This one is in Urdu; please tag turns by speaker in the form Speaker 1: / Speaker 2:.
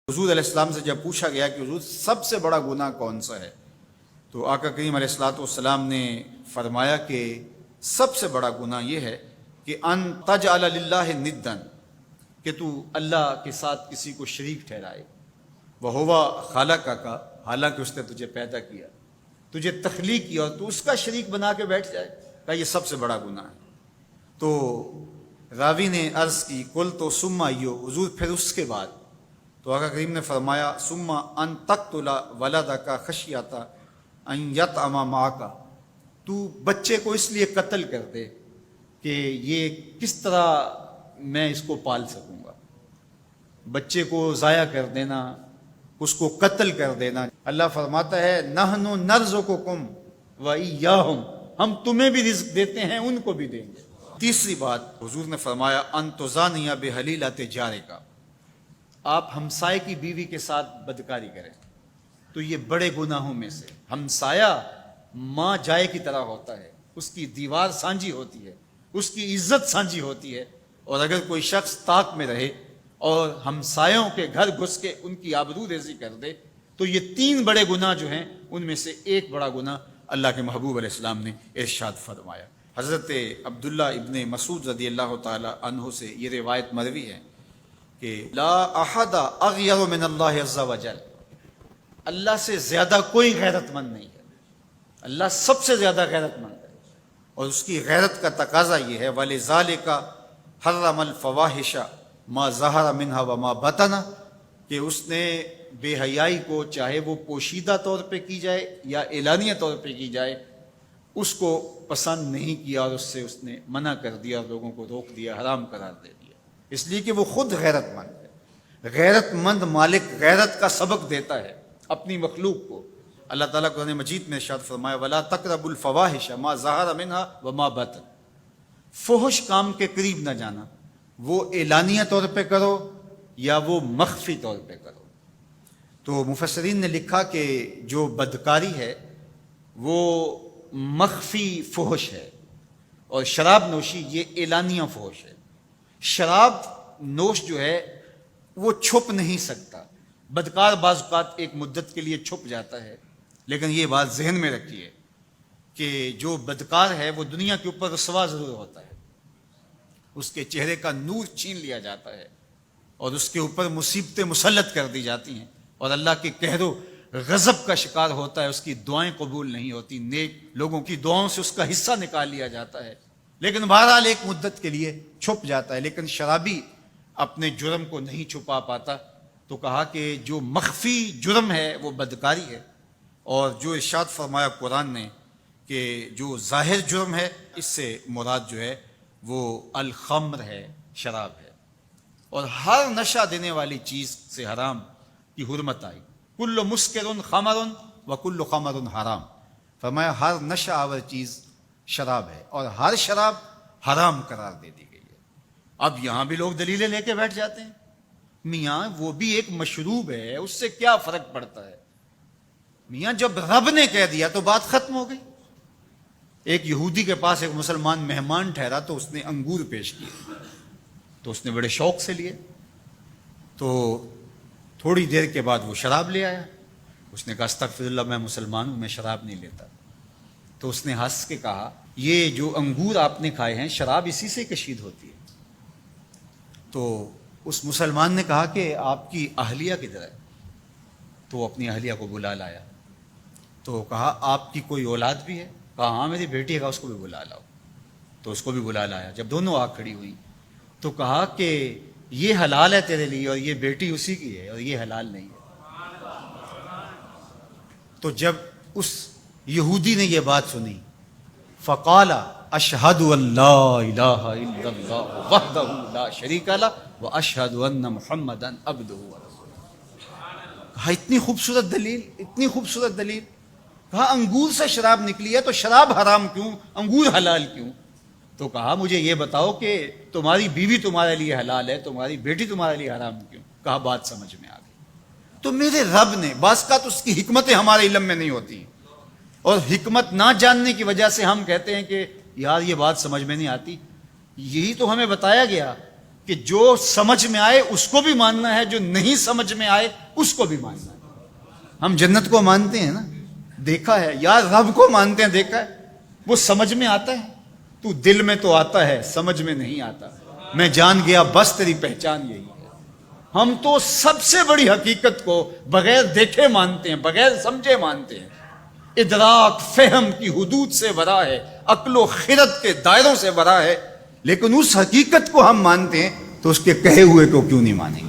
Speaker 1: حضور علیہ السلام سے جب پوچھا گیا کہ حضور سب سے بڑا گناہ کون سا ہے، تو آقا کریم علیہ السلام نے فرمایا کہ سب سے بڑا گناہ یہ ہے کہ ان تجعل للہ ندا، کہ تو اللہ کے ساتھ کسی کو شریک ٹھہرائے، وہو خالقک، حالانکہ اس نے تجھے پیدا کیا، تجھے تخلیق کیا اور تو اس کا شریک بنا کے بیٹھ جائے، کہ یہ سب سے بڑا گناہ ہے۔ تو راوی نے عرض کی کل تو ثم ایو، حضور پھر اس کے بعد؟ تو آقا کریم نے فرمایا ثم ان تقتل ولدک خشیۃ ان یطعم معک، تو بچے کو اس لیے قتل کر دے کہ یہ کس طرح میں اس کو پال سکوں گا، بچے کو ضائع کر دینا، اس کو قتل کر دینا۔ اللہ فرماتا ہے نحن نرزقکم وایاہم، ہم تمہیں بھی رزق دیتے ہیں، ان کو بھی دیں گے۔ تیسری بات حضور نے فرمایا ان تزانی بحلیلۃ جارک، آپ ہمسائے کی بیوی کے ساتھ بدکاری کریں، تو یہ بڑے گناہوں میں سے۔ ہمسایہ ماں جائے کی طرح ہوتا ہے، اس کی دیوار سانجھی ہوتی ہے، اس کی عزت سانجھی ہوتی ہے، اور اگر کوئی شخص طاق میں رہے اور ہمسایوں کے گھر گھس کے ان کی آبرو ریزی کر دے، تو یہ تین بڑے گناہ جو ہیں ان میں سے ایک بڑا گناہ اللہ کے محبوب علیہ السلام نے ارشاد فرمایا۔ حضرت عبداللہ ابن مسعود رضی اللہ تعالی عنہ سے یہ روایت مروی ہے کہ لا احد اغیر من اللہ عز وجل، اللہ سے زیادہ کوئی غیرت مند نہیں ہے، اللہ سب سے زیادہ غیرت مند ہے، اور اس کی غیرت کا تقاضا یہ ہے وَلِذَالِكَ حَرَّمَ الْفَوَاحِشَ مَا ظَهَرَ مِنْهَا وَمَا بَطَنَ، کہ اس نے بے حیائی کو چاہے وہ پوشیدہ طور پہ کی جائے یا اعلانیہ طور پہ کی جائے اس کو پسند نہیں کیا، اور اس سے اس نے منع کر دیا، لوگوں کو روک دیا، حرام قرار دے دیا، اس لیے کہ وہ خود غیرت مند ہے۔ غیرت مند مالک غیرت کا سبق دیتا ہے اپنی مخلوق کو۔ اللہ تعالیٰ قرآن مجید میں ارشاد فرمایا وَلَا تَقْرَبُوا الْفَوَاحِشَ مَا ظَهَرَ مِنْهَا وَمَا بَطَنَ، فحش کام کے قریب نہ جانا، وہ اعلانیہ طور پہ کرو یا وہ مخفی طور پہ کرو۔ تو مفسرین نے لکھا کہ جو بدکاری ہے وہ مخفی فحش ہے، اور شراب نوشی یہ اعلانیہ فحش ہے۔ شراب نوش جو ہے وہ چھپ نہیں سکتا، بدکار بعض اوقات ایک مدت کے لیے چھپ جاتا ہے، لیکن یہ بات ذہن میں رکھیے کہ جو بدکار ہے وہ دنیا کے اوپر رسوا ضرور ہوتا ہے، اس کے چہرے کا نور چھین لیا جاتا ہے، اور اس کے اوپر مصیبتیں مسلط کر دی جاتی ہیں، اور اللہ کے قہر و غضب کا شکار ہوتا ہے، اس کی دعائیں قبول نہیں ہوتی، نیک لوگوں کی دعاؤں سے اس کا حصہ نکال لیا جاتا ہے، لیکن بہرحال ایک مدت کے لیے چھپ جاتا ہے۔ لیکن شرابی اپنے جرم کو نہیں چھپا پاتا، تو کہا کہ جو مخفی جرم ہے وہ بدکاری ہے، اور جو ارشاد فرمایا قرآن نے کہ جو ظاہر جرم ہے اس سے مراد جو ہے وہ الخمر ہے، شراب ہے، اور ہر نشہ دینے والی چیز سے حرام کی حرمت آئی۔ کل مسکر خمر وکل خمر حرام، فرمایا ہر نشہ آور چیز شراب ہے، اور ہر شراب حرام قرار دے دی گئی ہے۔ اب یہاں بھی لوگ دلیلیں لے کے بیٹھ جاتے ہیں، میاں وہ بھی ایک مشروب ہے، اس سے کیا فرق پڑتا ہے؟ میاں جب رب نے کہہ دیا تو بات ختم ہو گئی۔ ایک یہودی کے پاس ایک مسلمان مہمان ٹھہرا تو اس نے انگور پیش کیے، تو اس نے بڑے شوق سے لیے، تو تھوڑی دیر کے بعد وہ شراب لے آیا۔ اس نے کہا استغفر اللہ، میں مسلمان ہوں، میں شراب نہیں لیتا۔ تو اس نے ہنس کے کہا یہ جو انگور آپ نے کھائے ہیں شراب اسی سے کشید ہوتی ہے۔ تو اس مسلمان نے کہا کہ آپ کی اہلیہ کدھر ہے؟ تو وہ اپنی اہلیہ کو بلا لایا، تو کہا آپ کی کوئی اولاد بھی ہے؟ کہا ہاں میری بیٹی ہے، اس کو بھی بلا لاؤ۔ تو اس کو بھی بلا لایا۔ جب دونوں آ کھڑی ہوئی تو کہا کہ یہ حلال ہے تیرے لیے، اور یہ بیٹی اسی کی ہے، اور یہ حلال نہیں ہے۔ تو جب اس یہودی نے یہ بات سنی فقال اشہد ان لا الہ الا اللہ وحدہ لا شریک لہ واشہد ان محمدا عبدہ ورسولہ۔ کہا اتنی خوبصورت دلیل، اتنی خوبصورت دلیل۔ کہا انگور سے شراب نکلی ہے تو شراب حرام کیوں، انگور حلال کیوں؟ تو کہا مجھے یہ بتاؤ کہ تمہاری بیوی تمہارے لیے حلال ہے، تمہاری بیٹی تمہارے لیے حرام کیوں؟ کہا بات سمجھ میں آ گئی۔ تو میرے رب نے بعض کا تو اس کی حکمتیں ہمارے علم میں نہیں ہوتی، اور حکمت نہ جاننے کی وجہ سے ہم کہتے ہیں کہ یار یہ بات سمجھ میں نہیں آتی۔ یہی تو ہمیں بتایا گیا کہ جو سمجھ میں آئے اس کو بھی ماننا ہے، جو نہیں سمجھ میں آئے اس کو بھی ماننا ہے۔ ہم جنت کو مانتے ہیں نا، دیکھا ہے، یا رب کو مانتے ہیں، دیکھا ہے، وہ سمجھ میں آتا ہے، تو دل میں تو آتا ہے، سمجھ میں نہیں آتا۔ میں جان گیا بس تیری پہچان یہی ہے۔ ہم تو سب سے بڑی حقیقت کو بغیر دیکھے مانتے ہیں، بغیر سمجھے مانتے ہیں۔ ادراک فہم کی حدود سے ورا ہے، عقل و خرد کے دائروں سے ورا ہے، لیکن اس حقیقت کو ہم مانتے ہیں تو اس کے کہے ہوئے کو کیوں نہیں مانیں گے؟